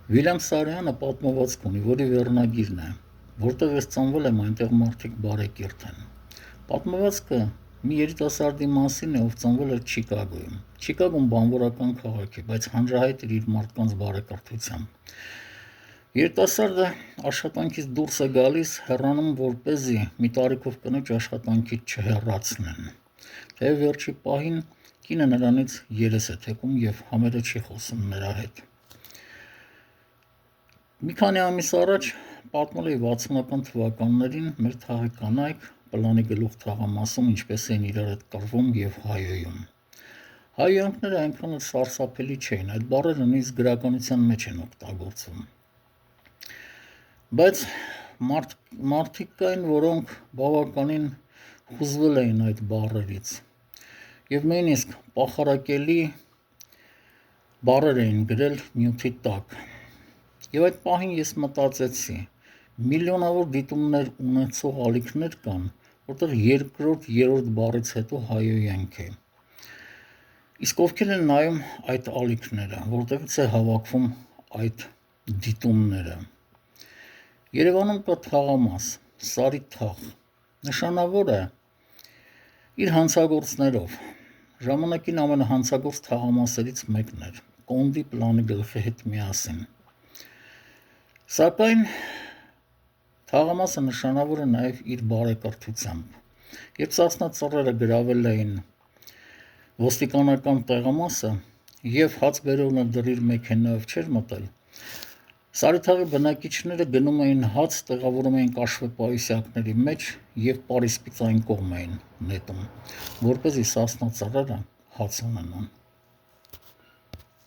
Վիլյամ Սարյանը պատմվածք ունի, որի վերնագիրն է, որտեղ ես ծնվել եմ, այնտեղ մարդիկ բարեկիրթ են։ Պատմվածքը մի երիտասարդի մասին է, ով ծնվել էր Չիկագոյում։ Չիկագոն բանվորական քաղաք է, բայց հանրահայտ էր իր մարդկանց բարեկրթությամբ։ Երիտասարդը աշխատանքից դուրս է գալիս, հեռանում, որպեսզի մի տարիքով կնոջ աշխատանքից չհեռացնեն։ Թեև վերջի պահին կինը նրանից երես է թեքում և համերը չի խոսում նրա հետ։ Մի քանի ամիս առաջ պատմել էի 60-ական թվականներին մեր թաղի կանայք պլանի գլուխ թաղամասում ինչպես էին իրար հետ կռվում և հայոյում։ Հայոյանքները այնքան էլ սարսափելի չէին, այդ բառերը նույնիսկ գրականության մեջ են օգտագործվում։ Բայց մարդիկ կային, որոնք բավականին հուզվել էին այդ բառերից և նույնիսկ պախարակելի բառեր էին գրել նյութի տակ։ Եվ այդ պահին ես մտածեցի, միլիոնավոր դիտումներ ունեցող ալիքներ կան, որտեղ երկրորդ, երրորդ բառից հետո հայոյանք է։ Իսկ ովքեր են նայում այդ ալիքները, որտեղից է հավաքվում այդ դիտումները։ Երևանում կա թաղամաս, Սարի թաղ, նշանավոր է իր հանցագործներով։ Ժամանակին ամենահանցագործ թաղամասերից մեկն էր, Կոնդի պլանի գլխի հետ միասին։ Սակայն թաղամասը նշանավոր է նաև իր բարեկրթությամբ։ Երբ Սասնա ծռերը գրավել էին ոստիկանական տեղամասը և հաց-բերողն էլ դեռ իր մեքենայով չէր մտել, Սարիթաղի բնակիչները գնում էին հաց, տեղավորում էին կաշվե պայուսակների մեջ և պարիսպից այն կողմ էին նետում, որպեսզի Սասնա ծռերը հաց ունենան։